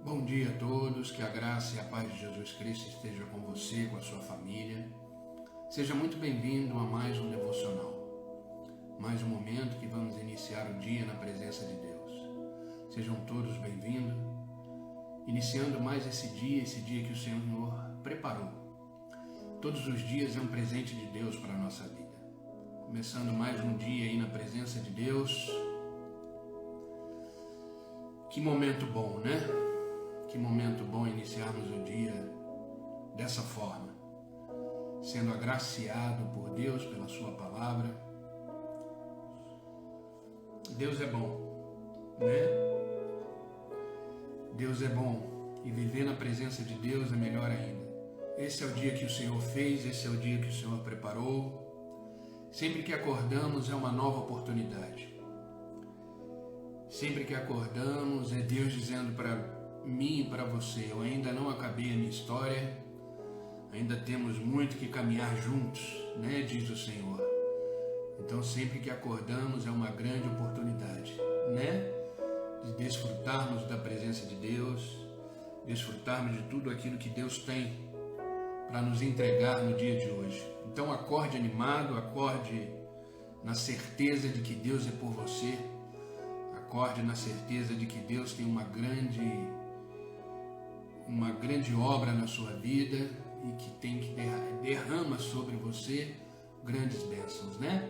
Bom dia a todos, que a graça e a paz de Jesus Cristo esteja com você, com a sua família. Seja muito bem-vindo a mais um devocional, mais um momento que vamos iniciar o dia na presença de Deus. Sejam todos bem-vindos, iniciando mais esse dia que o Senhor preparou. Todos os dias é um presente de Deus para a nossa vida. Começando mais um dia aí na presença de Deus. Que momento bom, né? Que momento bom iniciarmos o dia dessa forma, sendo agraciado por Deus pela sua palavra. Deus é bom, né? Deus é bom e viver na presença de Deus é melhor ainda. Esse é o dia que o Senhor fez, esse é o dia que o Senhor preparou. Sempre que acordamos é uma nova oportunidade. Sempre que acordamos é Deus dizendo para mim e para você: eu ainda não acabei a minha história, ainda temos muito que caminhar juntos, né? Diz o Senhor. Então sempre que acordamos é uma grande oportunidade, né? De desfrutarmos da presença de Deus, desfrutarmos de tudo aquilo que Deus tem para nos entregar no dia de hoje. Então acorde animado, acorde na certeza de que Deus é por você, acorde na certeza de que Deus tem uma grande obra na sua vida e que derrama sobre você grandes bênçãos, né?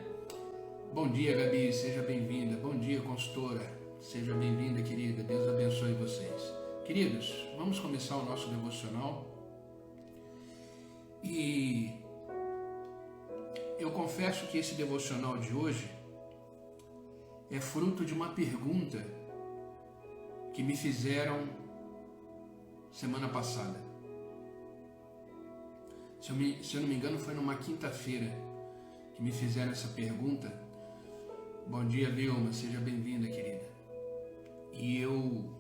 Bom dia, Gabi, seja bem-vinda. Bom dia, consultora, seja bem-vinda, querida. Deus abençoe vocês. Queridos, vamos começar o nosso devocional. E eu confesso que esse devocional de hoje é fruto de uma pergunta que me fizeram semana passada. Se eu não me engano, foi numa quinta-feira que me fizeram essa pergunta. Bom dia, Vilma, seja bem-vinda, querida. E eu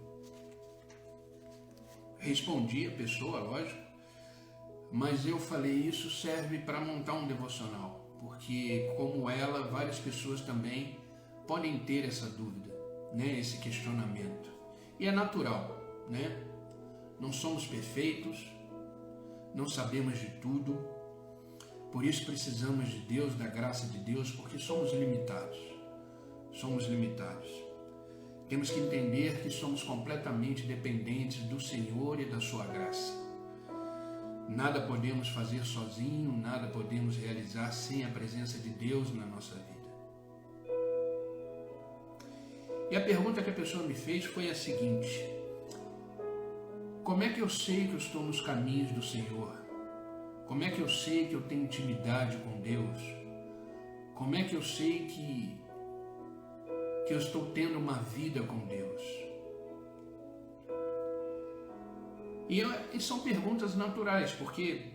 respondi a pessoa, lógico, mas eu falei, isso serve para montar um devocional, porque como ela, várias pessoas também podem ter essa dúvida, né? Esse questionamento. E é natural, né? Não somos perfeitos, não sabemos de tudo, por isso precisamos de Deus, da graça de Deus, porque somos limitados. Somos limitados. Temos que entender que somos completamente dependentes do Senhor e da sua graça. Nada podemos fazer sozinho, nada podemos realizar sem a presença de Deus na nossa vida. E a pergunta que a pessoa me fez foi a seguinte: como é que eu sei que eu estou nos caminhos do Senhor? Como é que eu sei que eu tenho intimidade com Deus? Como é que eu sei que eu estou tendo uma vida com Deus? E são perguntas naturais, porque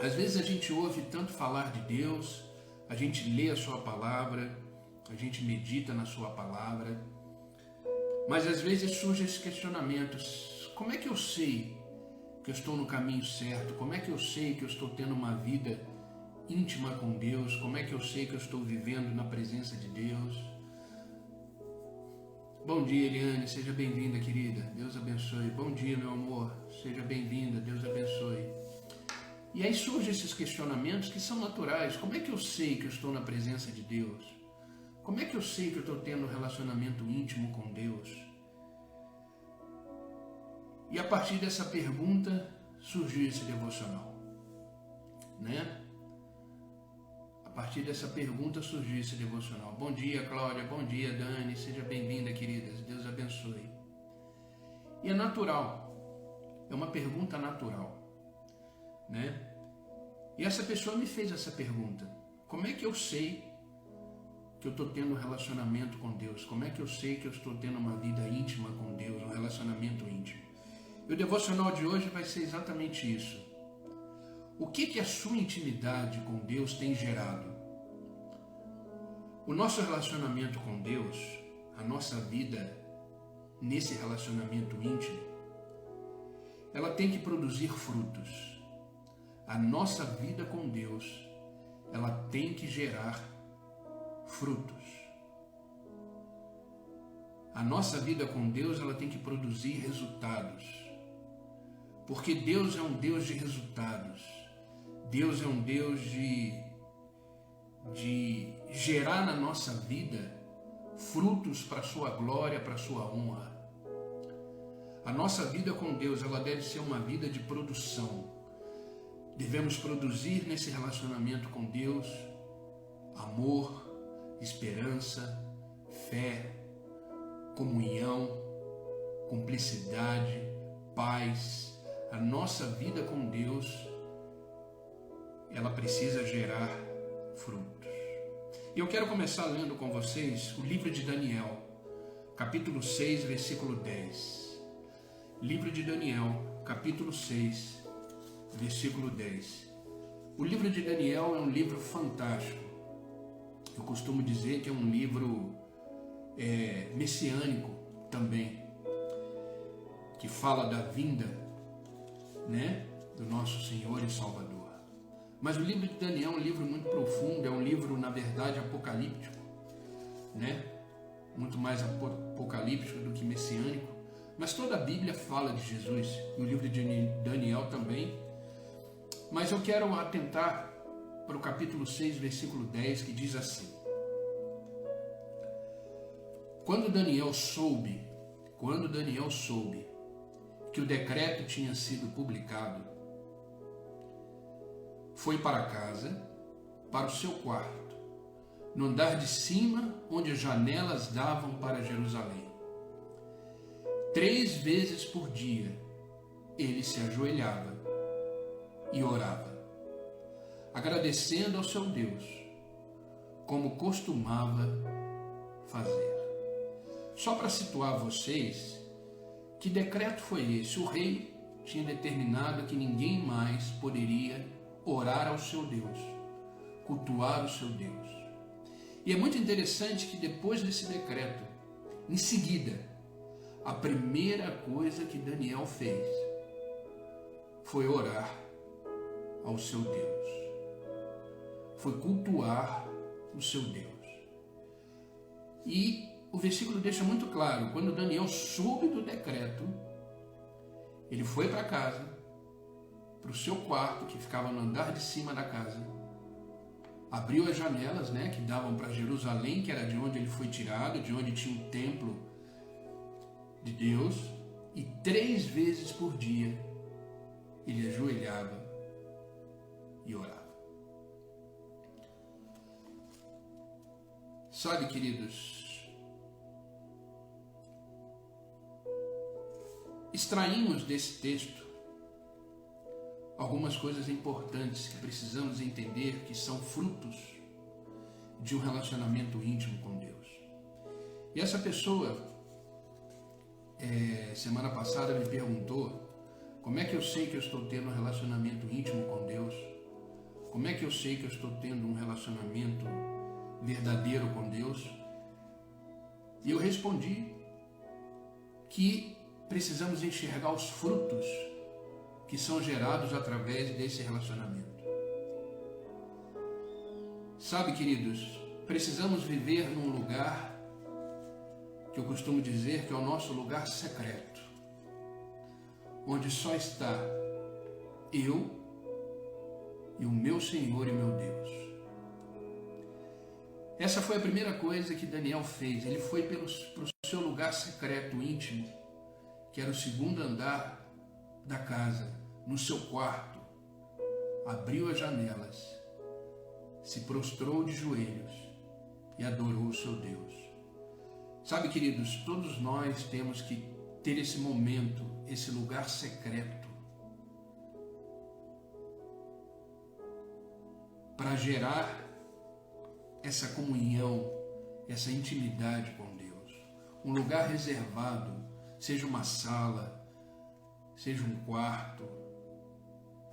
às vezes a gente ouve tanto falar de Deus, a gente lê a sua palavra, a gente medita na sua palavra, mas às vezes surgem esses questionamentos: como é que eu sei que eu estou no caminho certo? Como é que eu sei que eu estou tendo uma vida íntima com Deus? Como é que eu sei que eu estou vivendo na presença de Deus? Bom dia, Eliane, seja bem-vinda, querida. Deus abençoe. Bom dia, meu amor, seja bem-vinda. Deus abençoe. E aí surgem esses questionamentos que são naturais. Como é que eu sei que eu estou na presença de Deus? Como é que eu sei que eu estou tendo um relacionamento íntimo com Deus? E a partir dessa pergunta surgiu esse devocional, né? A partir dessa pergunta surgiu esse devocional. Bom dia, Cláudia, bom dia, Dani, seja bem-vinda, queridas, Deus abençoe. E é natural, é uma pergunta natural, né? E essa pessoa me fez essa pergunta: como é que eu sei que eu estou tendo um relacionamento com Deus? Como é que eu sei que eu estou tendo uma vida íntima com Deus, um relacionamento íntimo? E o devocional de hoje vai ser exatamente isso. O que a sua intimidade com Deus tem gerado? O nosso relacionamento com Deus, a nossa vida nesse relacionamento íntimo, ela tem que produzir frutos. A nossa vida com Deus, ela tem que gerar frutos. A a nossa vida com Deus ela tem que produzir resultados. Porque Deus é um Deus de resultados. Deus é um Deus de gerar na nossa vida frutos para a sua glória, para a sua honra. A nossa vida com Deus, ela deve ser uma vida de produção. Devemos produzir nesse relacionamento com Deus amor, esperança, fé, comunhão, cumplicidade, paz. A nossa vida com Deus, ela precisa gerar frutos. E eu quero começar lendo com vocês o livro de Daniel, capítulo 6, versículo 10. Livro de Daniel, capítulo 6, versículo 10. O livro de Daniel é um livro fantástico. Eu costumo dizer que é um livro messiânico também, que fala da vinda, né, do nosso Senhor e Salvador. Mas o livro de Daniel é um livro muito profundo, é um livro, na verdade, apocalíptico, né? Muito mais apocalíptico do que messiânico. Mas toda a Bíblia fala de Jesus, e o livro de Daniel também. Mas eu quero atentar para o capítulo 6, versículo 10, que diz assim: Quando Daniel soube que o decreto tinha sido publicado, foi para casa, para o seu quarto, no andar de cima, onde as janelas davam para Jerusalém. 3 vezes por dia, ele se ajoelhava e orava, agradecendo ao seu Deus, como costumava fazer. Só para situar vocês, que decreto foi esse? O rei tinha determinado que ninguém mais poderia orar ao seu Deus, cultuar o seu Deus. E é muito interessante que depois desse decreto, em seguida, a primeira coisa que Daniel fez foi orar ao seu Deus, foi cultuar o seu Deus. E o versículo deixa muito claro, quando Daniel soube do decreto, ele foi para casa, para o seu quarto, que ficava no andar de cima da casa, abriu as janelas, né, que davam para Jerusalém, que era de onde ele foi tirado, de onde tinha o templo de Deus, e 3 vezes por dia ele ajoelhava e orava. Sabe, queridos, extraímos desse texto algumas coisas importantes que precisamos entender que são frutos de um relacionamento íntimo com Deus. E essa pessoa, semana passada, me perguntou como é que eu sei que eu estou tendo um relacionamento íntimo com Deus, como é que eu sei que eu estou tendo um relacionamento verdadeiro com Deus. E eu respondi que precisamos enxergar os frutos que são gerados através desse relacionamento. Sabe, queridos, precisamos viver num lugar que eu costumo dizer que é o nosso lugar secreto, onde só está eu e o meu Senhor e meu Deus. Essa foi a primeira coisa que Daniel fez. Ele foi para o seu lugar secreto, íntimo, que era o segundo andar da casa, no seu quarto, abriu as janelas, se prostrou de joelhos e adorou o seu Deus. Sabe, queridos, todos nós temos que ter esse momento, esse lugar secreto, para gerar essa comunhão, essa intimidade com Deus. Um lugar reservado, seja uma sala, seja um quarto.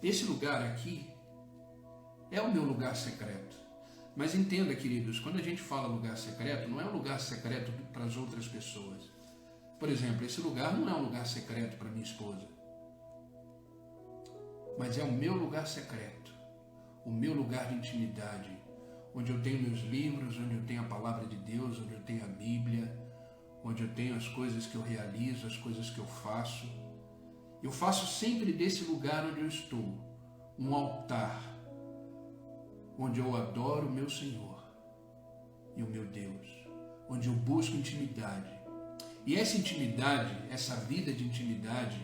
Esse lugar aqui é o meu lugar secreto. Mas entenda, queridos, quando a gente fala lugar secreto, não é um lugar secreto para as outras pessoas. Por exemplo, esse lugar não é um lugar secreto para minha esposa, mas é o meu lugar secreto, o meu lugar de intimidade, onde eu tenho meus livros, onde eu tenho a palavra de Deus, onde eu tenho a Bíblia, onde eu eu tenho, as coisas que eu realizo, as coisas que eu faço sempre desse lugar onde eu estou, um altar, onde eu adoro o meu Senhor e o meu Deus, onde eu busco intimidade. E essa intimidade, essa vida de intimidade,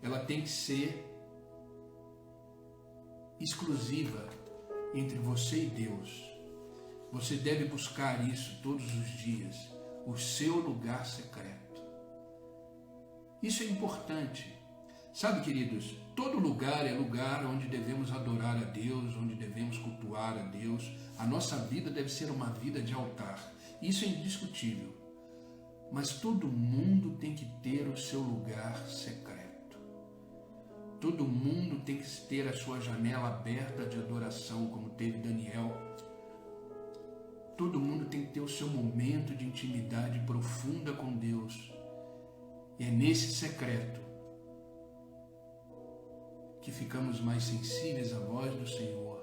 ela tem que ser exclusiva entre você e Deus. Você deve buscar isso todos os dias, o seu lugar secreto. Isso é importante. Sabe, queridos, todo lugar é lugar onde devemos adorar a Deus, onde devemos cultuar a Deus. A nossa vida deve ser uma vida de altar. Isso é indiscutível. Mas todo mundo tem que ter o seu lugar secreto. Todo mundo tem que ter a sua janela aberta de adoração, como teve Daniel. Todo mundo tem que ter o seu momento de intimidade profunda com Deus. E é nesse secreto que ficamos mais sensíveis à voz do Senhor,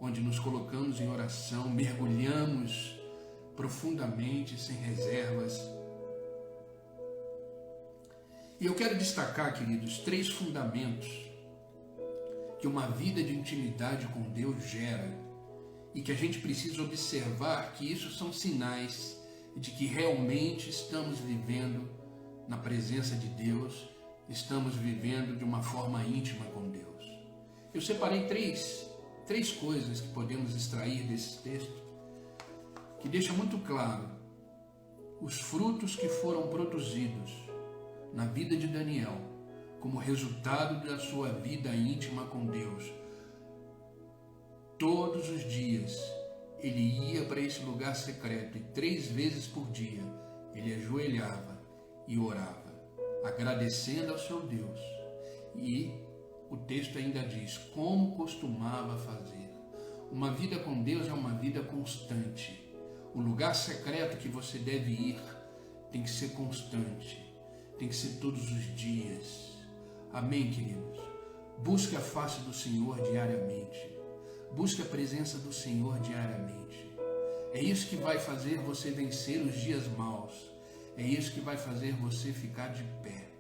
onde nos colocamos em oração, mergulhamos profundamente, sem reservas. E eu quero destacar, queridos, 3 fundamentos que uma vida de intimidade com Deus gera e que a gente precisa observar que isso são sinais de que realmente estamos vivendo na presença de Deus, estamos vivendo de uma forma íntima com Deus. Eu separei três coisas que podemos extrair desse texto, que deixa muito claro os frutos que foram produzidos na vida de Daniel, como resultado da sua vida íntima com Deus. Todos os dias ele ia para esse lugar secreto e 3 vezes por dia ele ajoelhava e orava, agradecendo ao seu Deus. E o texto ainda diz, como costumava fazer. Uma vida com Deus é uma vida constante. O lugar secreto que você deve ir tem que ser constante, tem que ser todos os dias. Amém, queridos? Busque a face do Senhor diariamente. Busque a presença do Senhor diariamente. É isso que vai fazer você vencer os dias maus. É isso que vai fazer você ficar de pé.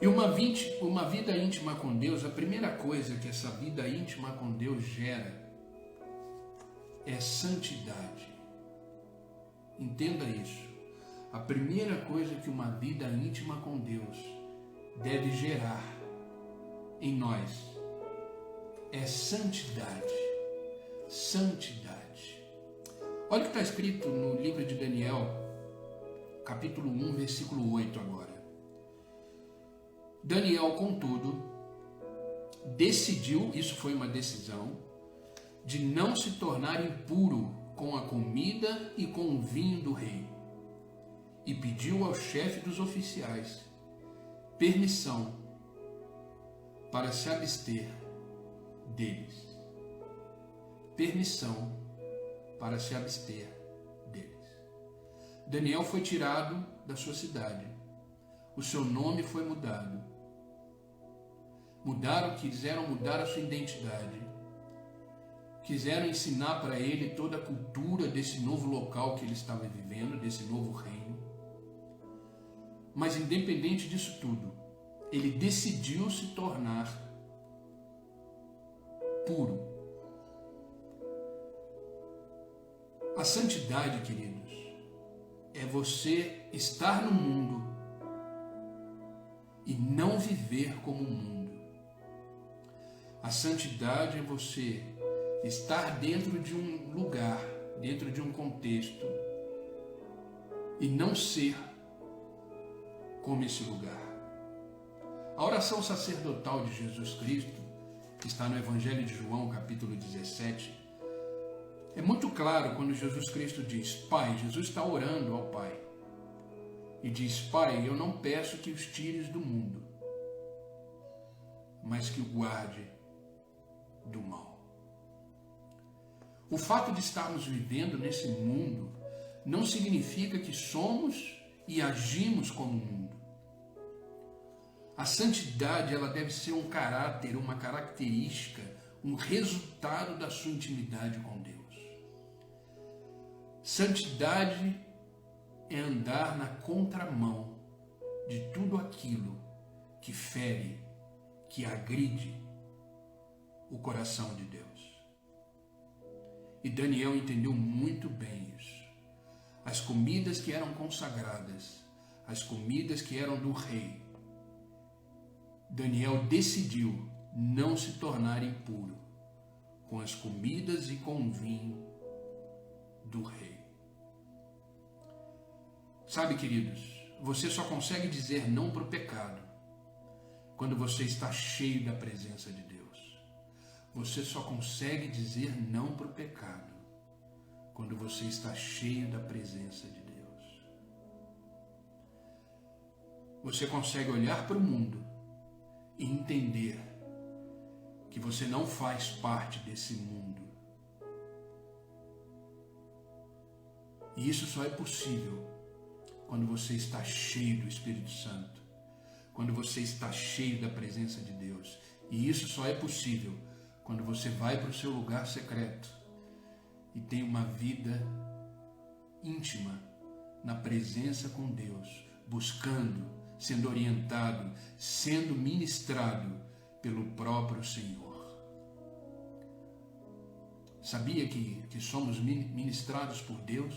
E uma vida íntima com Deus, a primeira coisa que essa vida íntima com Deus gera é santidade. Entenda isso. A primeira coisa que uma vida íntima com Deus deve gerar em nós é santidade. Santidade. Olha o que está escrito no livro de Daniel, capítulo 1, versículo 8 agora. Daniel, contudo, decidiu, isso foi uma decisão, de não se tornar impuro com a comida e com o vinho do rei. E pediu ao chefe dos oficiais permissão para se abster deles. Permissão para se abster deles. Daniel foi tirado da sua cidade. O seu nome foi mudado. Quiseram mudar a sua identidade. Quiseram ensinar para ele toda a cultura desse novo local que ele estava vivendo, desse novo reino. Mas independente disso tudo, ele decidiu se tornar puro. A santidade, queridos, é você estar no mundo e não viver como o mundo. A santidade é você estar dentro de um lugar, dentro de um contexto e não ser como esse lugar. A oração sacerdotal de Jesus Cristo, que está no Evangelho de João, capítulo 17, é muito claro quando Jesus Cristo diz, Pai, Jesus está orando ao Pai, e diz, Pai, eu não peço que os tires do mundo, mas que o guarde do mal. O fato de estarmos vivendo nesse mundo não significa que somos e agimos como o mundo. A santidade, ela deve ser um caráter, uma característica, um resultado da sua intimidade com Deus. Santidade é andar na contramão de tudo aquilo que fere, que agride o coração de Deus. E Daniel entendeu muito bem isso. As comidas que eram consagradas, as comidas que eram do rei, Daniel decidiu não se tornar impuro com as comidas e com o vinho do rei. Sabe, queridos, você só consegue dizer não para o pecado quando você está cheio da presença de Deus. Você só consegue dizer não para o pecado quando você está cheio da presença de Deus. Você consegue olhar para o mundo e entender que você não faz parte desse mundo. E isso só é possível quando você está cheio do Espírito Santo, quando você está cheio da presença de Deus. E isso só é possível quando você vai para o seu lugar secreto e tem uma vida íntima na presença com Deus, buscando, sendo orientado, sendo ministrado pelo próprio Senhor. Sabia que somos ministrados por Deus,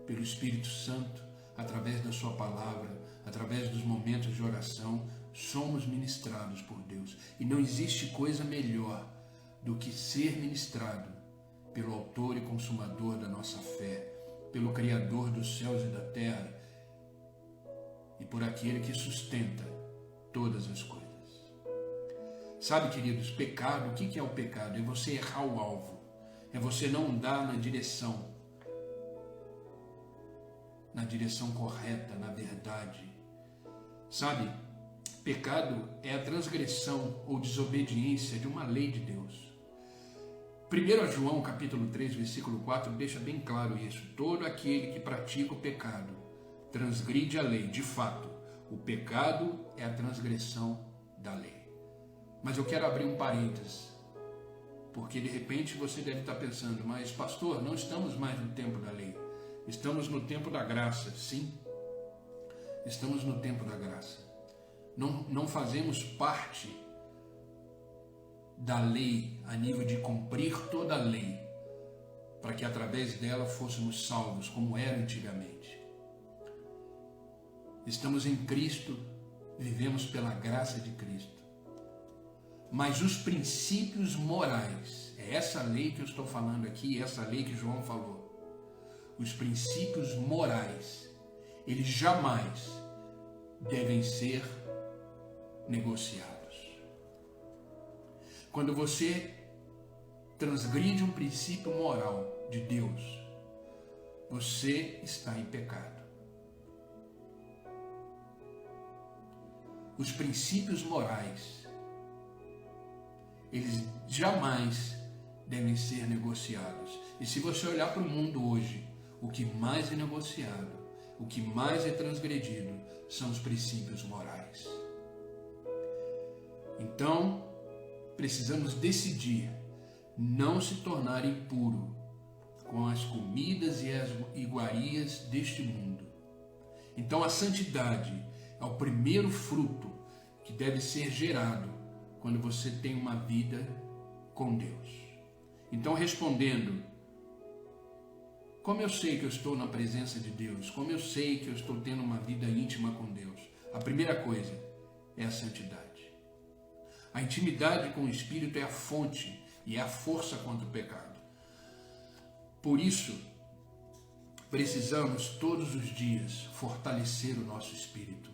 pelo Espírito Santo, através da sua palavra, através dos momentos de oração, somos ministrados por Deus. E não existe coisa melhor do que ser ministrado pelo autor e consumador da nossa fé, pelo Criador dos céus e da terra e por aquele que sustenta todas as coisas. Sabe, queridos, pecado, o que é o pecado? É você errar o alvo, é você não andar na direção correta, na verdade. Sabe, pecado é a transgressão ou desobediência de uma lei de Deus. 1 João capítulo 3, versículo 4 deixa bem claro isso. Todo aquele que pratica o pecado transgride a lei. De fato, o pecado é a transgressão da lei. Mas eu quero abrir um parênteses, porque de repente você deve estar pensando, mas pastor, não estamos mais no tempo da lei. Estamos no tempo da graça. Sim, estamos no tempo da graça. Não fazemos parte da lei a nível de cumprir toda a lei, para que através dela fôssemos salvos, como era antigamente. Estamos em Cristo, vivemos pela graça de Cristo. Mas os princípios morais, é essa lei que eu estou falando aqui, essa lei que João falou. Os princípios morais, eles jamais devem ser negociados. Quando você transgride um princípio moral de Deus, você está em pecado. Os princípios morais, eles jamais devem ser negociados. E se você olhar para o mundo hoje, o que mais é negociado, o que mais é transgredido, são os princípios morais. Então, precisamos decidir não se tornar impuro com as comidas e as iguarias deste mundo. Então, a santidade é o primeiro fruto que deve ser gerado quando você tem uma vida com Deus. Então, respondendo, como eu sei que eu estou na presença de Deus? Como eu sei que eu estou tendo uma vida íntima com Deus? A primeira coisa é a santidade. A intimidade com o Espírito é a fonte e é a força contra o pecado. Por isso, precisamos todos os dias fortalecer o nosso espírito.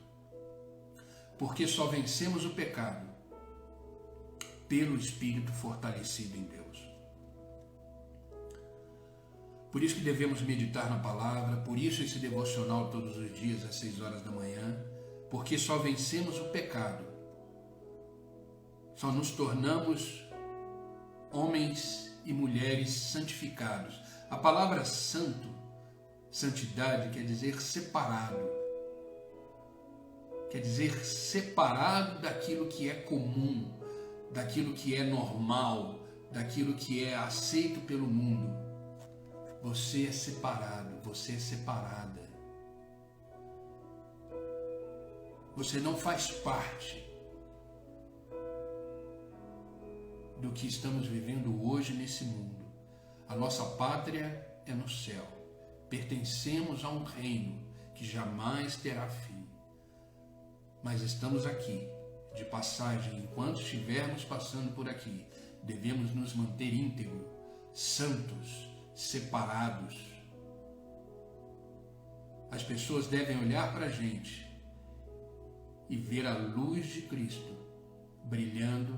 Porque só vencemos o pecado pelo Espírito fortalecido em Deus. Por isso que devemos meditar na palavra, por isso esse devocional todos os dias às 6 horas da manhã, porque só vencemos o pecado, só nos tornamos homens e mulheres santificados. A palavra santo, santidade, quer dizer separado. Quer dizer separado daquilo que é comum, daquilo que é normal, daquilo que é aceito pelo mundo. Você é separado, você é separada. Você não faz parte do que estamos vivendo hoje nesse mundo. A nossa pátria é no céu. Pertencemos a um reino que jamais terá fim. Mas estamos aqui, de passagem. Enquanto estivermos passando por aqui, devemos nos manter íntegros, santos, separados. As pessoas devem olhar para a gente e ver a luz de Cristo brilhando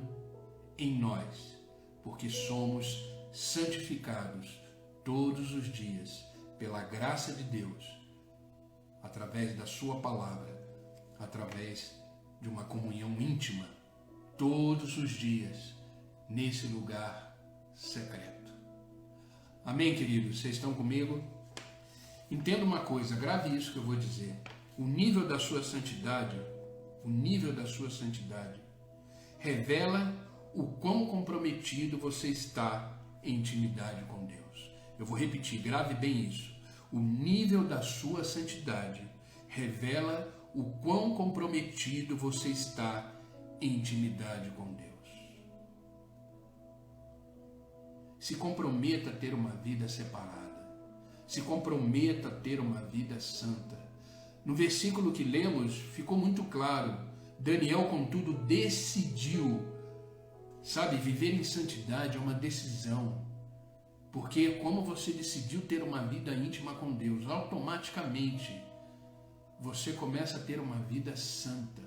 em nós, porque somos santificados todos os dias pela graça de Deus, através da sua palavra, através de uma comunhão íntima, todos os dias, nesse lugar secreto. Amém, queridos? Vocês estão comigo? Entenda uma coisa, grave isso que eu vou dizer. O nível da sua santidade, revela o quão comprometido você está em intimidade com Deus. Eu vou repetir, grave bem isso. O nível da sua santidade revela o quão comprometido você está em intimidade com Deus. Se comprometa a ter uma vida separada. Se comprometa a ter uma vida santa. No versículo que lemos, ficou muito claro. Daniel, contudo, decidiu. Sabe, viver em santidade é uma decisão. Porque como você decidiu ter uma vida íntima com Deus, automaticamente você começa a ter uma vida santa.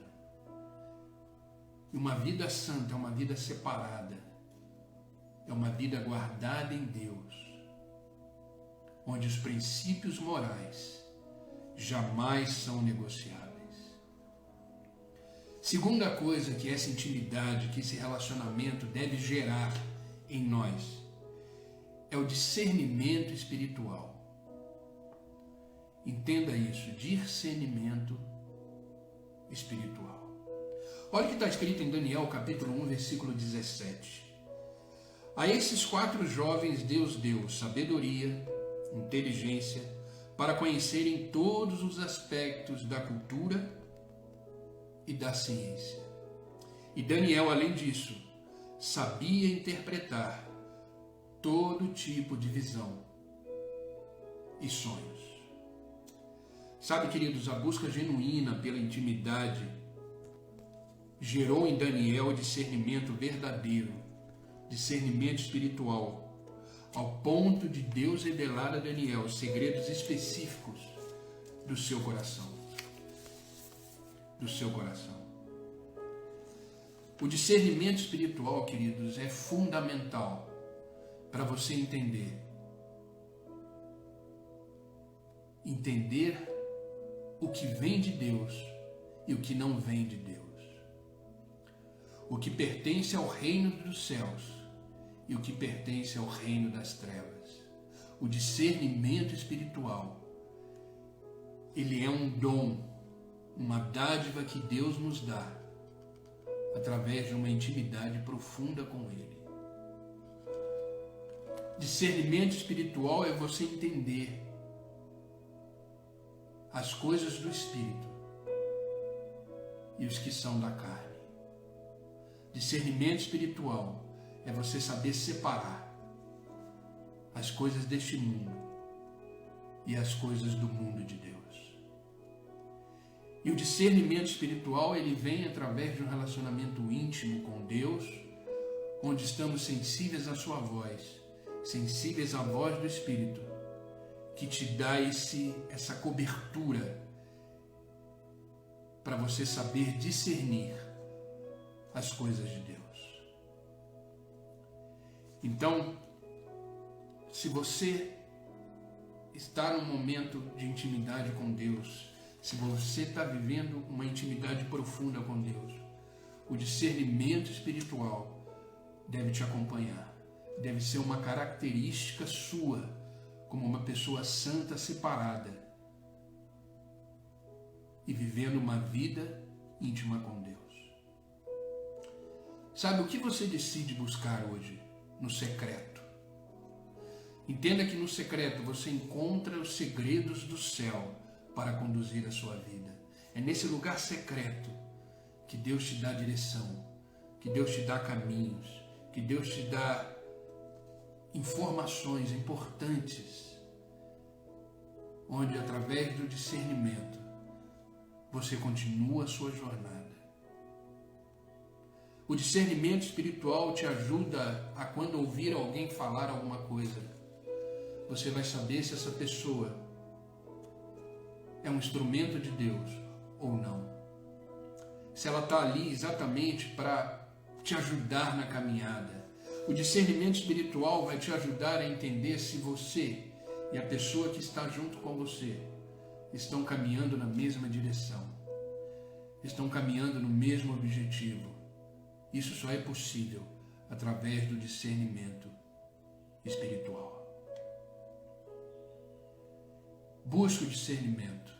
E uma vida santa é uma vida separada. É uma vida guardada em Deus, onde os princípios morais jamais são negociáveis. Segunda coisa que essa intimidade, que esse relacionamento deve gerar em nós, é o discernimento espiritual. Entenda isso, discernimento espiritual. Olha o que está escrito em Daniel, capítulo 1, versículo 17. A esses 4 jovens Deus deu sabedoria, inteligência, para conhecerem todos os aspectos da cultura e da ciência. E Daniel, além disso, sabia interpretar todo tipo de visão e sonhos. Sabe, queridos, a busca genuína pela intimidade gerou em Daniel discernimento verdadeiro, discernimento espiritual, ao ponto de Deus revelar a Daniel segredos específicos do seu coração. O discernimento espiritual, queridos, é fundamental para você entender o que vem de Deus e o que não vem de Deus. O que pertence ao reino dos céus e o que pertence ao reino das trevas. O discernimento espiritual, ele é um dom, uma dádiva que Deus nos dá através de uma intimidade profunda com Ele. Discernimento espiritual é você entender as coisas do Espírito e os que são da carne. Discernimento espiritual é você saber separar as coisas deste mundo e as coisas do mundo de Deus. E o discernimento espiritual, ele vem através de um relacionamento íntimo com Deus, onde estamos sensíveis à sua voz, sensíveis à voz do Espírito, que te dá essa cobertura para você saber discernir as coisas de Deus. Então, se você está num momento de intimidade com Deus, se você está vivendo uma intimidade profunda com Deus, o discernimento espiritual deve te acompanhar, deve ser uma característica sua, como uma pessoa santa, separada e vivendo uma vida íntima com Deus. Sabe o que você decide buscar hoje no secreto? Entenda que no secreto você encontra os segredos do céu para conduzir a sua vida. É nesse lugar secreto que Deus te dá direção, que Deus te dá caminhos, que Deus te dá informações importantes, onde através do discernimento você continua a sua jornada. O discernimento espiritual te ajuda a, quando ouvir alguém falar alguma coisa, você vai saber se essa pessoa é um instrumento de Deus ou não. Se ela está ali exatamente para te ajudar na caminhada. O discernimento espiritual vai te ajudar a entender se você e a pessoa que está junto com você estão caminhando na mesma direção, estão caminhando no mesmo objetivo. Isso só é possível através do discernimento espiritual. Busque o discernimento.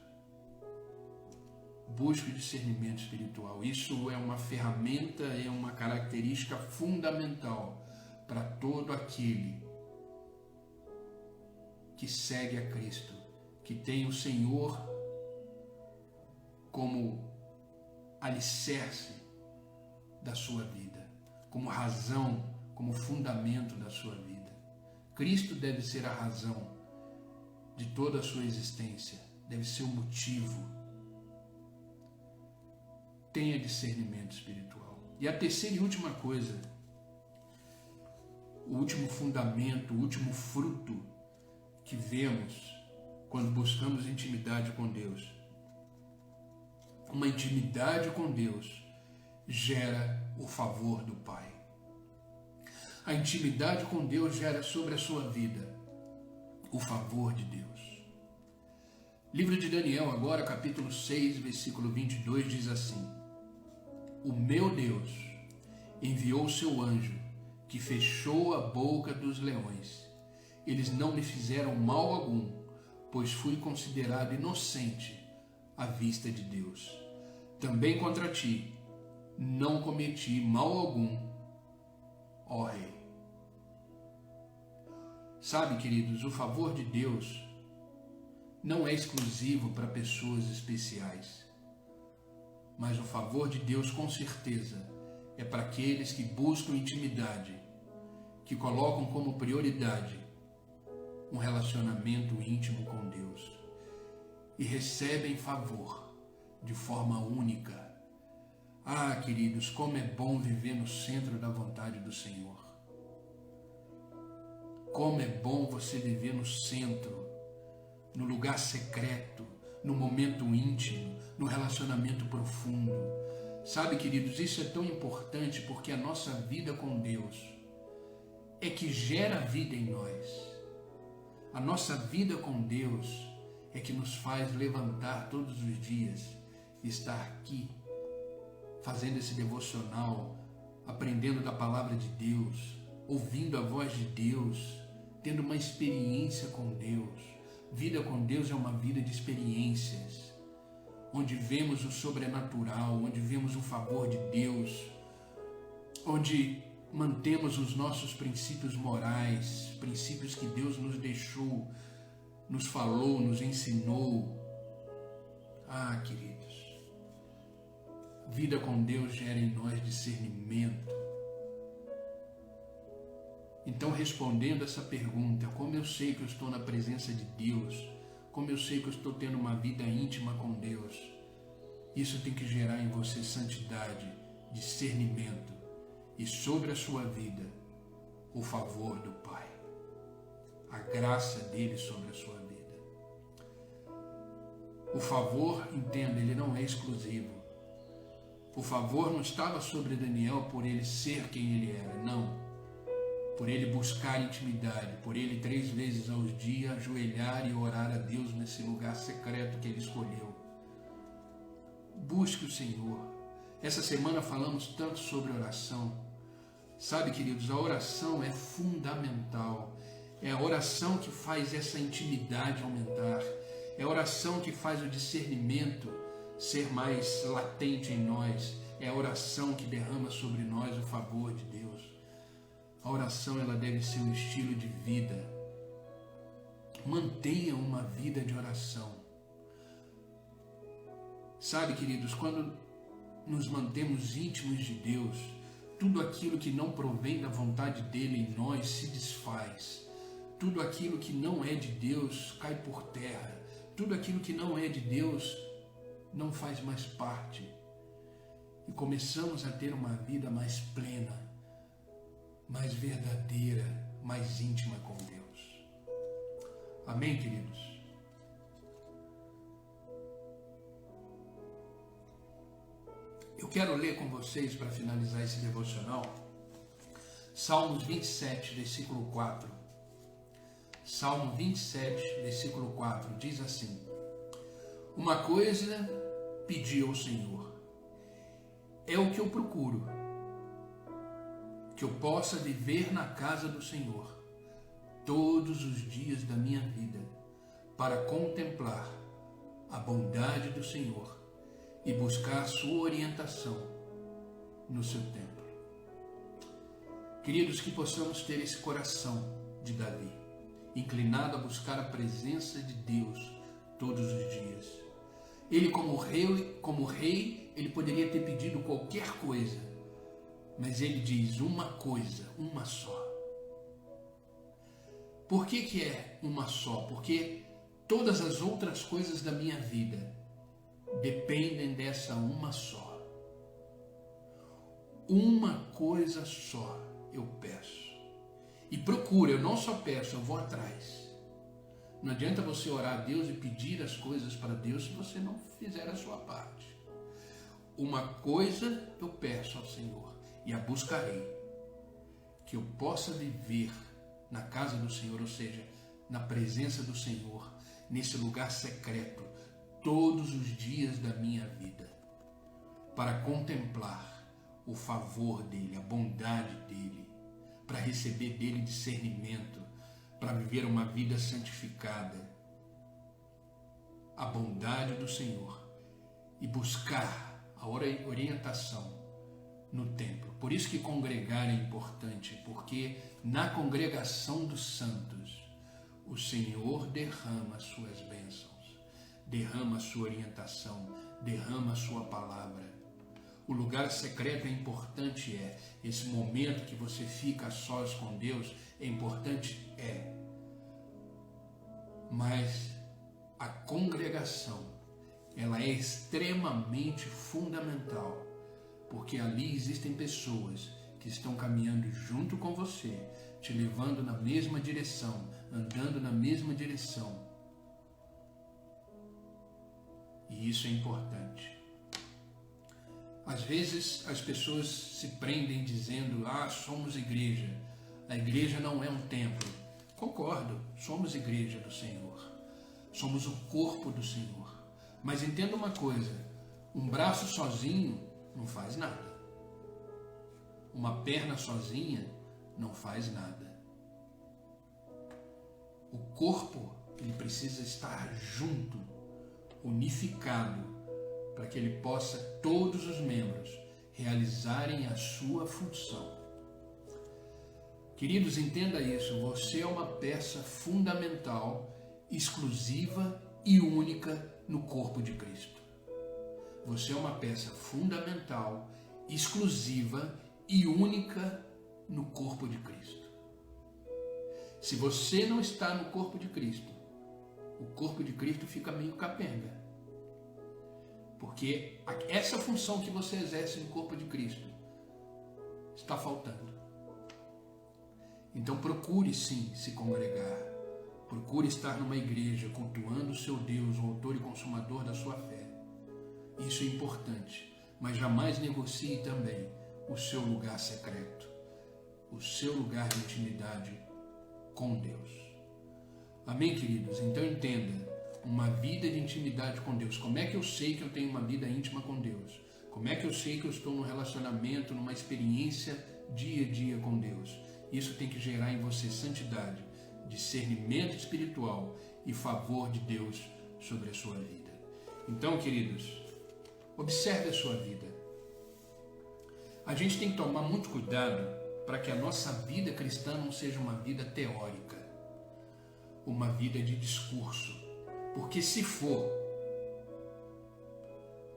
Busque o discernimento espiritual. Isso é uma ferramenta, é uma característica fundamental para todo aquele que segue a Cristo, que tem o Senhor como alicerce da sua vida, como razão, como fundamento da sua vida. Cristo deve ser a razão de toda a sua existência, deve ser o motivo. Tenha discernimento espiritual. E a terceira e última coisa, o último fundamento, o último fruto que vemos quando buscamos intimidade com Deus. Uma intimidade com Deus gera o favor do Pai. A intimidade com Deus gera sobre a sua vida o favor de Deus. Livro de Daniel, agora capítulo 6, versículo 22, diz assim: O meu Deus enviou o seu anjo, que fechou a boca dos leões. Eles não me fizeram mal algum, pois fui considerado inocente à vista de Deus. Também contra ti não cometi mal algum, ó Rei. Sabe, queridos, o favor de Deus não é exclusivo para pessoas especiais, mas o favor de Deus, com certeza, é para aqueles que buscam intimidade, que colocam como prioridade um relacionamento íntimo com Deus e recebem favor de forma única. Ah, queridos, como é bom viver no centro da vontade do Senhor. Como é bom você viver no centro, no lugar secreto, no momento íntimo, no relacionamento profundo. Sabe, queridos, isso é tão importante porque a nossa vida com Deus é que gera vida em nós. A nossa vida com Deus é que nos faz levantar todos os dias e estar aqui, fazendo esse devocional, aprendendo da palavra de Deus, ouvindo a voz de Deus, tendo uma experiência com Deus. Vida com Deus é uma vida de experiências, onde vemos o sobrenatural, onde vemos o favor de Deus, onde mantemos os nossos princípios morais, princípios que Deus nos deixou, nos falou, nos ensinou. Ah, queridos, vida com Deus gera em nós discernimento. Então, respondendo essa pergunta, como eu sei que eu estou na presença de Deus, como eu sei que eu estou tendo uma vida íntima com Deus, isso tem que gerar em você santidade, discernimento e sobre a sua vida o favor do Pai, a graça dele sobre a sua vida. O favor, entenda, ele não é exclusivo. O favor não estava sobre Daniel por ele ser quem ele era, não. Por ele buscar intimidade, por ele 3 vezes ao dia ajoelhar e orar a Deus nesse lugar secreto que ele escolheu. Busque o Senhor. Essa semana falamos tanto sobre oração. Sabe, queridos, a oração é fundamental. É a oração que faz essa intimidade aumentar. É a oração que faz o discernimento ser mais latente em nós. É a oração que derrama sobre nós o favor de Deus. A oração, ela deve ser um estilo de vida. Mantenha uma vida de oração. Sabe, queridos, quando nos mantemos íntimos de Deus, tudo aquilo que não provém da vontade dele em nós se desfaz. Tudo aquilo que não é de Deus cai por terra. Tudo aquilo que não é de Deus não faz mais parte. E começamos a ter uma vida mais plena, mais verdadeira, mais íntima com Deus. Amém, queridos? Eu quero ler com vocês, para finalizar esse devocional, Salmos 27, versículo 4. Salmo 27, versículo 4, diz assim: Uma coisa pedi ao Senhor, é o que eu procuro, que eu possa viver na casa do Senhor todos os dias da minha vida, para contemplar a bondade do Senhor e buscar sua orientação no seu templo. Queridos, que possamos ter esse coração de Davi, inclinado a buscar a presença de Deus todos os dias. Ele, como rei, ele poderia ter pedido qualquer coisa, mas ele diz uma coisa, uma só. Por que é uma só? Porque todas as outras coisas da minha vida dependem dessa uma só. Uma coisa só eu peço. E procura, eu não só peço, eu vou atrás. Não adianta você orar a Deus e pedir as coisas para Deus se você não fizer a sua parte. Uma coisa eu peço ao Senhor e a buscarei, que eu possa viver na casa do Senhor, ou seja, na presença do Senhor, nesse lugar secreto, todos os dias da minha vida, para contemplar o favor dele, a bondade dele, para receber dele discernimento, para viver uma vida santificada, a bondade do Senhor e buscar a orientação no templo. Por isso que congregar é importante, porque na congregação dos santos o Senhor derrama as suas bênçãos, derrama a sua orientação, derrama a sua palavra. O lugar secreto é importante, esse momento que você fica a sós com Deus é importante, mas a congregação, ela é extremamente fundamental, porque ali existem pessoas que estão caminhando junto com você, te levando na mesma direção, andando na mesma direção. E isso é importante. Às vezes as pessoas se prendem dizendo: somos igreja. A igreja não é um templo. Concordo, somos igreja do Senhor. Somos o corpo do Senhor. Mas entenda uma coisa, um braço sozinho não faz nada. Uma perna sozinha não faz nada. O corpo, ele precisa estar junto, unificado, para que ele possa, todos os membros, realizarem a sua função. Queridos, entenda isso, você é uma peça fundamental, exclusiva e única no corpo de Cristo. Você é uma peça fundamental, exclusiva e única no corpo de Cristo. Se você não está no corpo de Cristo, o corpo de Cristo fica meio capenga. Porque essa função que você exerce no corpo de Cristo está faltando. Então procure sim se congregar. Procure estar numa igreja cultuando o seu Deus, o autor e consumador da sua fé. Isso é importante, mas jamais negocie também o seu lugar secreto, o seu lugar de intimidade com Deus. Amém, queridos? Então entenda, uma vida de intimidade com Deus. Como é que eu sei que eu tenho uma vida íntima com Deus? Como é que eu sei que eu estou num relacionamento, numa experiência dia a dia com Deus? Isso tem que gerar em você santidade, discernimento espiritual e favor de Deus sobre a sua vida. Então, queridos, observe a sua vida. A gente tem que tomar muito cuidado para que a nossa vida cristã não seja uma vida teórica, uma vida de discurso. Porque se for,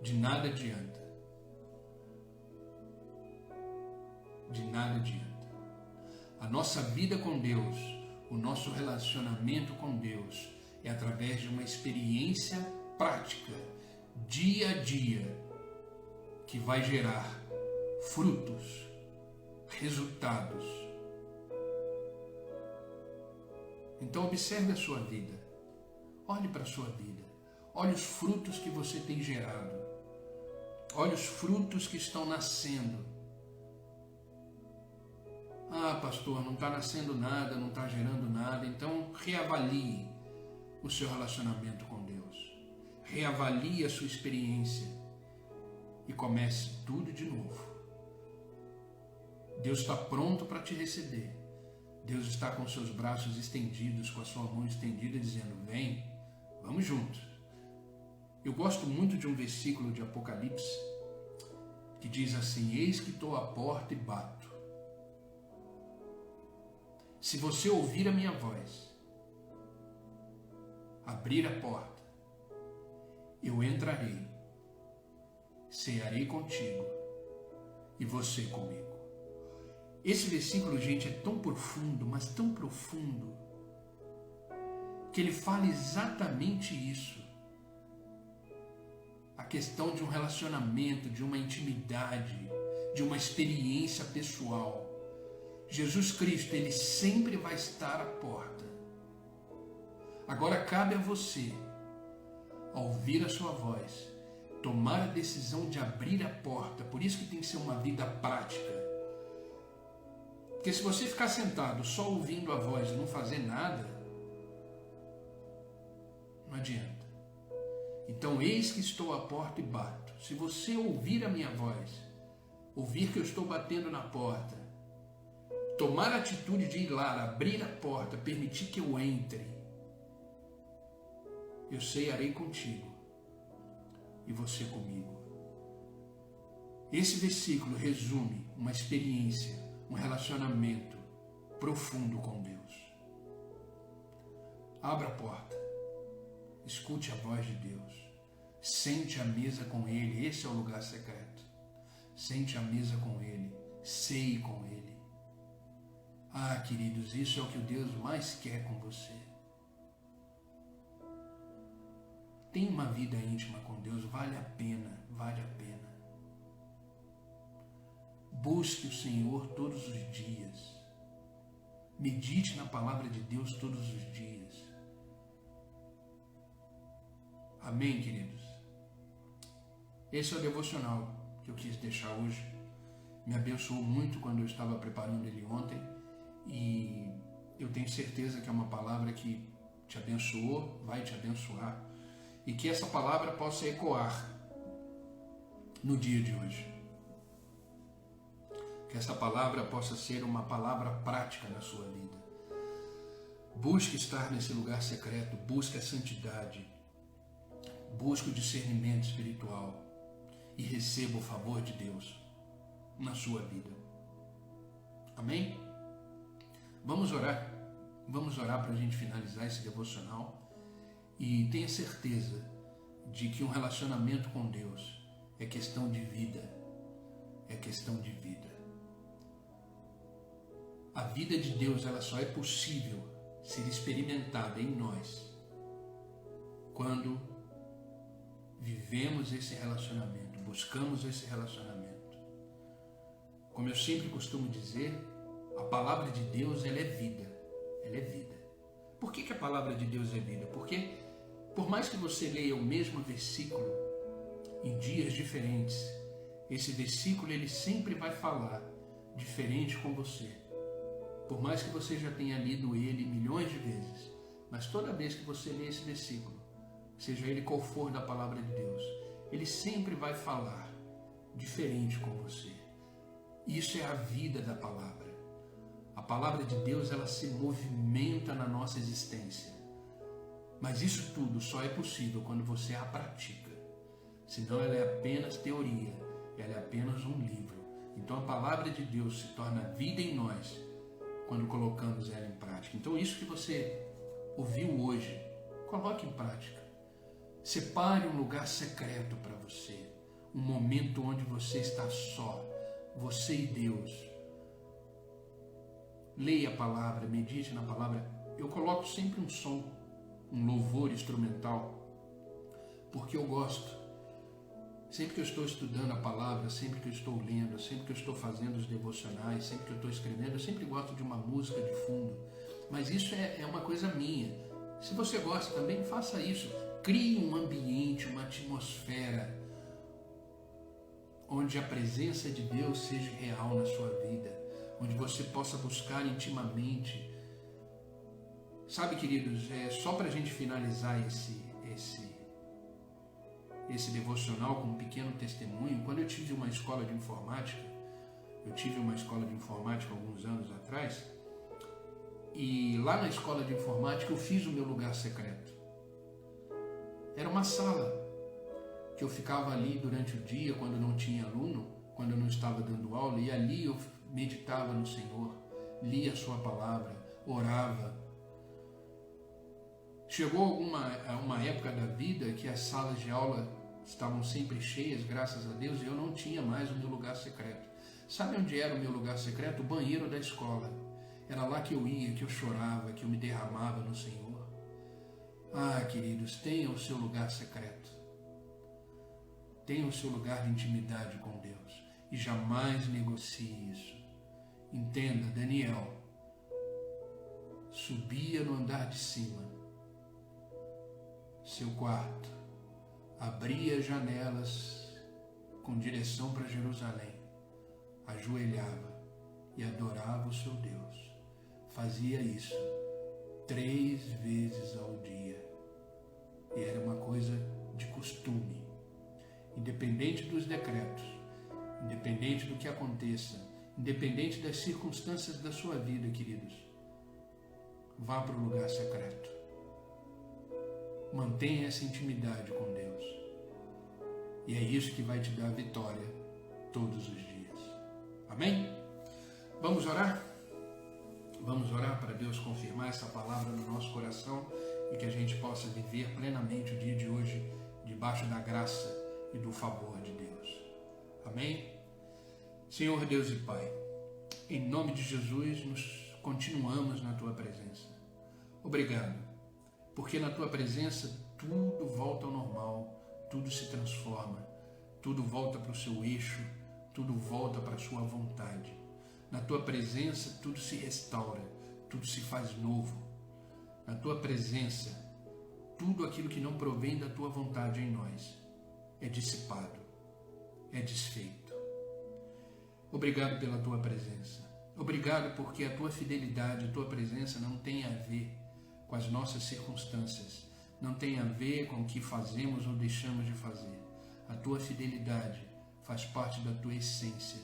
de nada adianta. De nada adianta. A nossa vida com Deus, o nosso relacionamento com Deus é através de uma experiência prática, dia a dia, que vai gerar frutos, resultados. Então observe a sua vida, olhe para a sua vida, olhe os frutos que você tem gerado, olhe os frutos que estão nascendo. Ah, pastor, não está nascendo nada, não está gerando nada, então reavalie o seu relacionamento com Deus, reavalie a sua experiência e comece tudo de novo. Deus está pronto para te receber. Deus está com seus braços estendidos, com a sua mão estendida, dizendo: vem, vamos juntos. Eu gosto muito de um versículo de Apocalipse que diz assim: eis que estou à porta e bato. Se você ouvir a minha voz, abrir a porta, eu entrarei, cearei contigo e você comigo. Esse versículo, gente, é tão profundo, mas tão profundo, que ele fala exatamente isso. A questão de um relacionamento, de uma intimidade, de uma experiência pessoal. Jesus Cristo, ele sempre vai estar à porta. Agora cabe a você, ao ouvir a sua voz, tomar a decisão de abrir a porta. Por isso que tem que ser uma vida prática. Porque se você ficar sentado só ouvindo a voz e não fazer nada, não adianta. Então, eis que estou à porta e bato. Se você ouvir a minha voz, ouvir que eu estou batendo na porta, tomar a atitude de ir lá, abrir a porta, permitir que eu entre, eu cearei contigo e você comigo. Esse versículo resume uma experiência, um relacionamento profundo com Deus. Abra a porta, escute a voz de Deus, sente à mesa com Ele. Esse é o lugar secreto. Sente à mesa com Ele, ceie com Ele. Ah, queridos, isso é o que o Deus mais quer com você. Tenha uma vida íntima com Deus, vale a pena, vale a pena. Busque o Senhor todos os dias. Medite na palavra de Deus todos os dias. Amém, queridos? Esse é o devocional que eu quis deixar hoje. Me abençoou muito quando eu estava preparando ele ontem. E eu tenho certeza que é uma palavra que te abençoou, vai te abençoar. E que essa palavra possa ecoar no dia de hoje. Que essa palavra possa ser uma palavra prática na sua vida. Busque estar nesse lugar secreto, busque a santidade, busque o discernimento espiritual e receba o favor de Deus na sua vida. Amém? Vamos orar para a gente finalizar esse devocional e tenha certeza de que um relacionamento com Deus é questão de vida, é questão de vida. A vida de Deus, ela só é possível ser experimentada em nós quando vivemos esse relacionamento, buscamos esse relacionamento. Como eu sempre costumo dizer, a palavra de Deus, ela é vida. Ela é vida. Por que a palavra de Deus é vida? Porque por mais que você leia o mesmo versículo em dias diferentes, esse versículo ele sempre vai falar diferente com você. Por mais que você já tenha lido ele milhões de vezes, mas toda vez que você lê esse versículo, seja ele qual for da palavra de Deus, ele sempre vai falar diferente com você. Isso é a vida da palavra. A palavra de Deus, ela se movimenta na nossa existência. Mas isso tudo só é possível quando você a pratica. Senão ela é apenas teoria, ela é apenas um livro. Então a palavra de Deus se torna vida em nós quando colocamos ela em prática. Então isso que você ouviu hoje, coloque em prática. Separe um lugar secreto para você. um momento onde você está só, você e Deus. Leia a palavra, medite na palavra. Eu coloco sempre um som, um louvor instrumental, porque eu gosto. Sempre que eu estou estudando a palavra, sempre que eu estou lendo, sempre que eu estou fazendo os devocionais, sempre que eu estou escrevendo, eu sempre gosto de uma música de fundo. Mas isso é uma coisa minha. Se você gosta também, faça isso. Crie um ambiente, uma atmosfera onde a presença de Deus seja real na sua vida, onde você possa buscar intimamente. Sabe, queridos, só para a gente finalizar esse devocional com um pequeno testemunho, quando eu tive uma escola de informática, alguns anos atrás, e lá na escola de informática eu fiz o meu lugar secreto. Era uma sala que eu ficava ali durante o dia, quando não tinha aluno, quando eu não estava dando aula, e ali eu meditava no Senhor, lia a sua palavra, orava. Chegou uma época da vida que as salas de aula estavam sempre cheias, graças a Deus, e eu não tinha mais o meu lugar secreto. Sabe onde era o meu lugar secreto? O banheiro da escola. Era lá que eu ia, que eu chorava, que eu me derramava no Senhor. Ah, queridos, tenha o seu lugar secreto. Tenha o seu lugar de intimidade com Deus. E jamais negocie isso. Entenda, Daniel subia no andar de cima, seu quarto, abria janelas com direção para Jerusalém, ajoelhava e adorava o seu Deus. Fazia isso 3 vezes ao dia. E era uma coisa de costume. Independente dos decretos, independente do que aconteça, independente das circunstâncias da sua vida, queridos, vá para o lugar secreto. Mantenha essa intimidade com Deus. E é isso que vai te dar vitória todos os dias. Amém? Vamos orar? Vamos orar para Deus confirmar essa palavra no nosso coração e que a gente possa viver plenamente o dia de hoje debaixo da graça e do favor de Deus. Amém? Senhor Deus e Pai, em nome de Jesus, nos continuamos na Tua presença. Obrigado, porque na Tua presença tudo volta ao normal, tudo se transforma, tudo volta para o seu eixo, tudo volta para a Sua vontade. Na Tua presença tudo se restaura, tudo se faz novo. Na Tua presença, tudo aquilo que não provém da Tua vontade em nós é dissipado, é desfeito. Obrigado pela Tua presença. Obrigado porque a Tua fidelidade, a Tua presença não tem a ver com as nossas circunstâncias, não tem a ver com o que fazemos ou deixamos de fazer. A Tua fidelidade faz parte da Tua essência,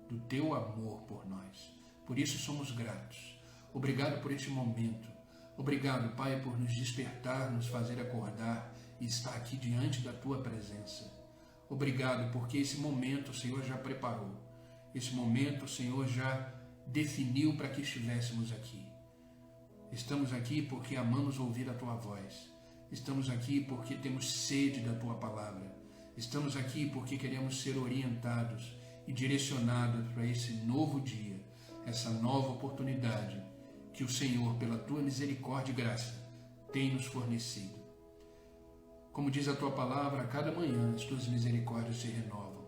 do Teu amor por nós. Por isso somos gratos. Obrigado por este momento. Obrigado, Pai, por nos despertar, nos fazer acordar e estar aqui diante da Tua presença. Obrigado porque esse momento o Senhor já preparou. Esse momento o Senhor já definiu para que estivéssemos aqui. Estamos aqui porque amamos ouvir a Tua voz. Estamos aqui porque temos sede da Tua palavra. Estamos aqui porque queremos ser orientados e direcionados para esse novo dia, essa nova oportunidade que o Senhor, pela Tua misericórdia e graça, tem nos fornecido. Como diz a Tua palavra, a cada manhã as Tuas misericórdias se renovam.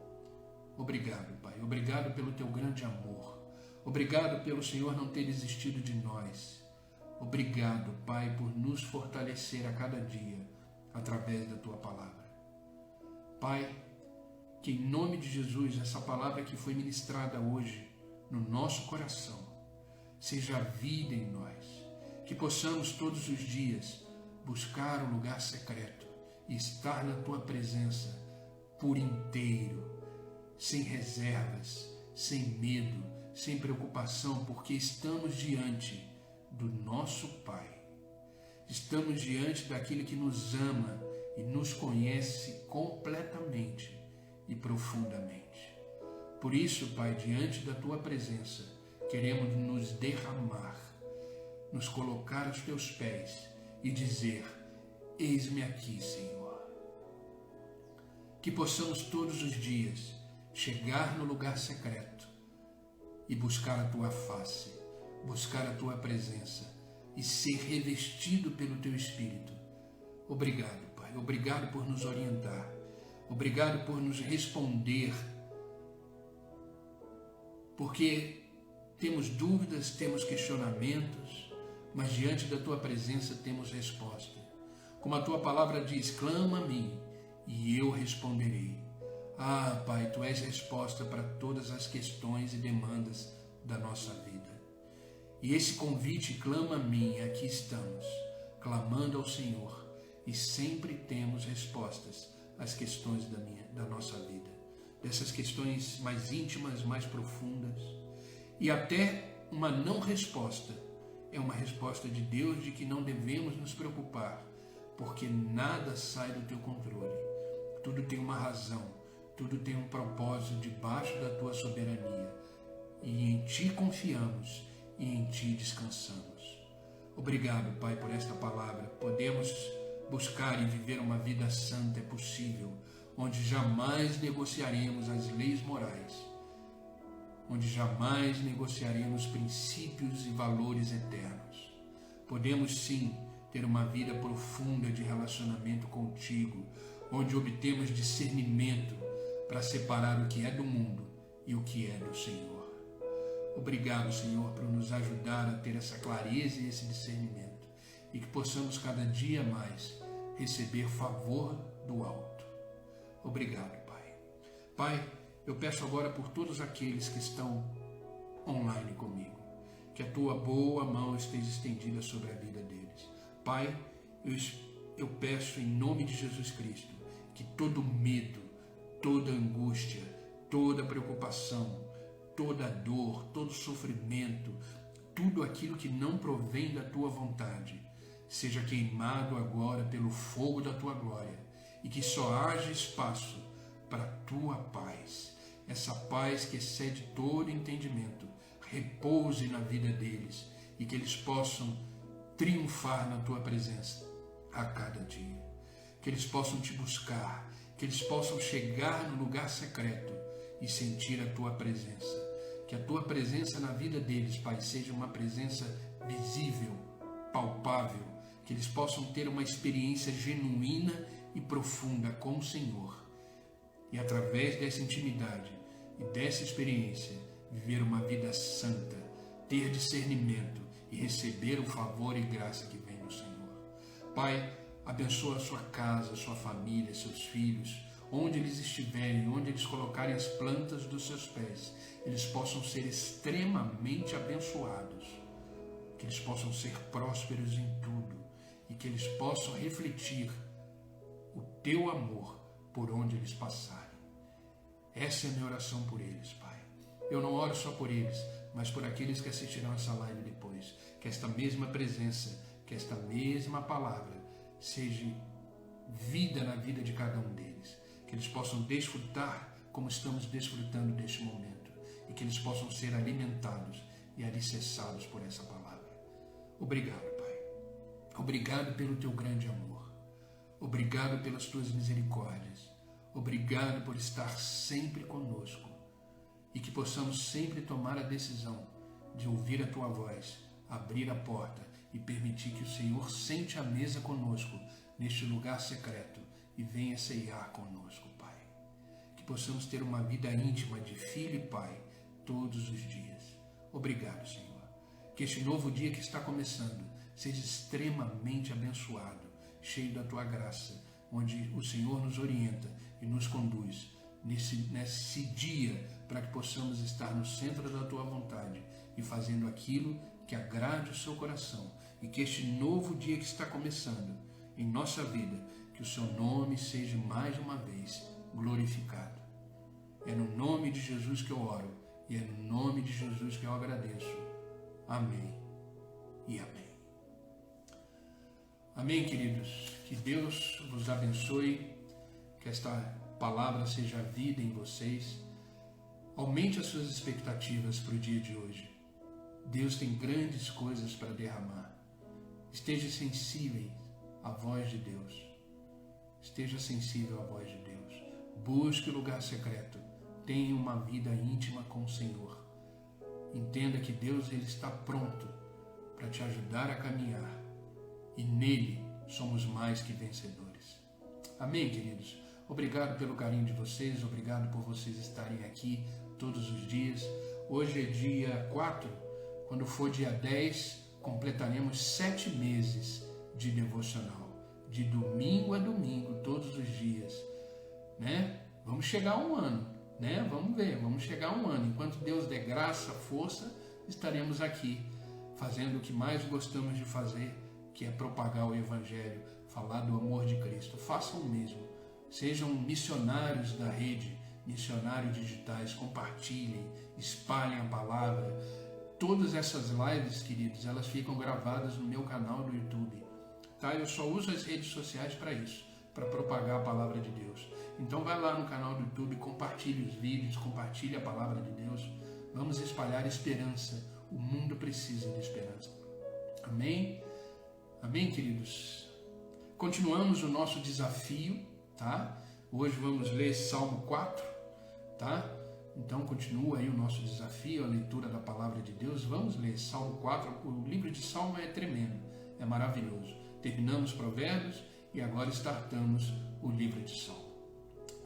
Obrigado, Pai. Obrigado pelo Teu grande amor. Obrigado pelo Senhor não ter desistido de nós. Obrigado, Pai, por nos fortalecer a cada dia através da Tua palavra. Pai, que em nome de Jesus, essa palavra que foi ministrada hoje no nosso coração, seja vida em nós, que possamos todos os dias buscar um lugar secreto e estar na Tua presença por inteiro, sem reservas, sem medo, sem preocupação, porque estamos diante do nosso Pai. Estamos diante daquele que nos ama e nos conhece completamente e profundamente. Por isso, Pai, diante da Tua presença, queremos nos derramar, nos colocar aos Teus pés e dizer: eis-me aqui, Senhor. que possamos todos os dias chegar no lugar secreto e buscar a Tua face, buscar a Tua presença e ser revestido pelo Teu Espírito. Obrigado, Pai. Obrigado por nos orientar. Obrigado por nos responder. Porque temos dúvidas, temos questionamentos, mas diante da Tua presença temos resposta. Como a Tua palavra diz, clama a mim e eu responderei. Ah, Pai, Tu és resposta para todas as questões e demandas da nossa vida. E esse convite, clama a mim, aqui estamos, clamando ao Senhor, e sempre temos respostas às questões da nossa vida, dessas questões mais íntimas, mais profundas, e até uma não resposta é uma resposta de Deus de que não devemos nos preocupar, porque nada sai do Teu controle, tudo tem uma razão, tudo tem um propósito debaixo da Tua soberania, e em Ti confiamos e em Ti descansamos. Obrigado, Pai, por esta palavra. Podemos buscar e viver uma vida santa, é possível, onde jamais negociaremos as leis morais, onde jamais negociaremos princípios e valores eternos. Podemos sim ter uma vida profunda de relacionamento contigo, onde obtemos discernimento para separar o que é do mundo e o que é do Senhor. Obrigado, Senhor, por nos ajudar a ter essa clareza e esse discernimento, e que possamos cada dia mais receber favor do alto. Obrigado, Pai. Pai, eu peço agora por todos aqueles que estão online comigo, que a Tua boa mão esteja estendida sobre a vida deles. Pai, eu peço em nome de Jesus Cristo que todo medo, toda angústia, toda preocupação, toda dor, todo sofrimento, tudo aquilo que não provém da Tua vontade, seja queimado agora pelo fogo da Tua glória, e que só haja espaço para a Tua paz, essa paz que excede todo entendimento, repouse na vida deles, e que eles possam triunfar na Tua presença a cada dia, que eles possam Te buscar, que eles possam chegar no lugar secreto e sentir a Tua presença. Que a Tua presença na vida deles, Pai, seja uma presença visível, palpável, que eles possam ter uma experiência genuína e profunda com o Senhor. E através dessa intimidade e dessa experiência, viver uma vida santa, ter discernimento e receber o favor e graça que vem do Senhor. Pai, abençoa a sua casa, a sua família, seus filhos, onde eles estiverem, onde eles colocarem as plantas dos seus pés, eles possam ser extremamente abençoados, que eles possam ser prósperos em tudo e que eles possam refletir o Teu amor por onde eles passarem. Essa é a minha oração por eles, Pai. Eu não oro só por eles, mas por aqueles que assistirão essa live depois. Que esta mesma presença, que esta mesma palavra seja vida na vida de cada um deles. Que eles possam desfrutar como estamos desfrutando deste momento. E que eles possam ser alimentados e alicerçados por essa palavra. Obrigado, Pai. Obrigado pelo Teu grande amor. Obrigado pelas Tuas misericórdias. Obrigado por estar sempre conosco. E que possamos sempre tomar a decisão de ouvir a Tua voz, abrir a porta e permitir que o Senhor sente à mesa conosco neste lugar secreto e venha ceiar conosco, Pai. Que possamos ter uma vida íntima de filho e pai todos os dias. Obrigado, Senhor. Que este novo dia que está começando seja extremamente abençoado, cheio da Tua graça, onde o Senhor nos orienta e nos conduz nesse dia para que possamos estar no centro da Tua vontade e fazendo aquilo que agrade o Seu coração, e que este novo dia que está começando em nossa vida, que o Seu nome seja mais uma vez glorificado. É no nome de Jesus que eu oro e é no nome de Jesus que eu agradeço. Amém e amém. Amém, queridos. Que Deus vos abençoe, que esta palavra seja vida em vocês. Aumente as suas expectativas para o dia de hoje. Deus tem grandes coisas para derramar. Esteja sensível à voz de Deus. Esteja sensível à voz de Deus. Busque o lugar secreto. Tenha uma vida íntima com o Senhor. Entenda que Deus ele está pronto para te ajudar a caminhar. E nele somos mais que vencedores. Amém, queridos? Obrigado pelo carinho de vocês. Obrigado por vocês estarem aqui todos os dias. Hoje é dia 4. Quando for dia 10, completaremos 7 meses de devocional. De domingo a domingo, todos os dias. Né? Vamos chegar a um ano. Né? Vamos ver, vamos chegar a um ano. Enquanto Deus der graça, força, estaremos aqui fazendo o que mais gostamos de fazer, que é propagar o Evangelho, falar do amor de Cristo. Façam o mesmo. Sejam missionários da rede, missionários digitais, compartilhem, espalhem a palavra. Todas essas lives, queridos, elas ficam gravadas no meu canal do YouTube. Tá? Eu só uso as redes sociais para isso, para propagar a palavra de Deus. Então vai lá no canal do YouTube, compartilhe os vídeos, compartilhe a palavra de Deus. Vamos espalhar esperança. O mundo precisa de esperança. Amém? Amém, queridos? Continuamos o nosso desafio, tá? Hoje vamos ler Salmo 4, tá? Então continua aí o nosso desafio, a leitura da palavra de Deus. Vamos ler Salmo 4. O livro de Salmo é tremendo, é maravilhoso. Terminamos Provérbios e agora startamos o livro de Salmo.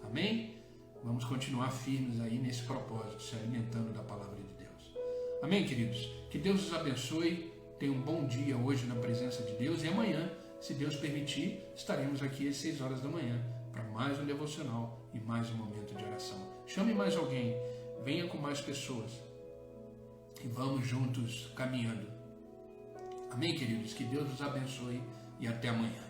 Amém? Vamos continuar firmes aí nesse propósito, se alimentando da palavra de Deus. Amém, queridos? Que Deus os abençoe. Tenha um bom dia hoje na presença de Deus. E amanhã, se Deus permitir, estaremos aqui às 6 horas da manhã para mais um devocional e mais um momento de oração. Chame mais alguém, venha com mais pessoas e vamos juntos caminhando. Amém, queridos? Que Deus os abençoe e até amanhã.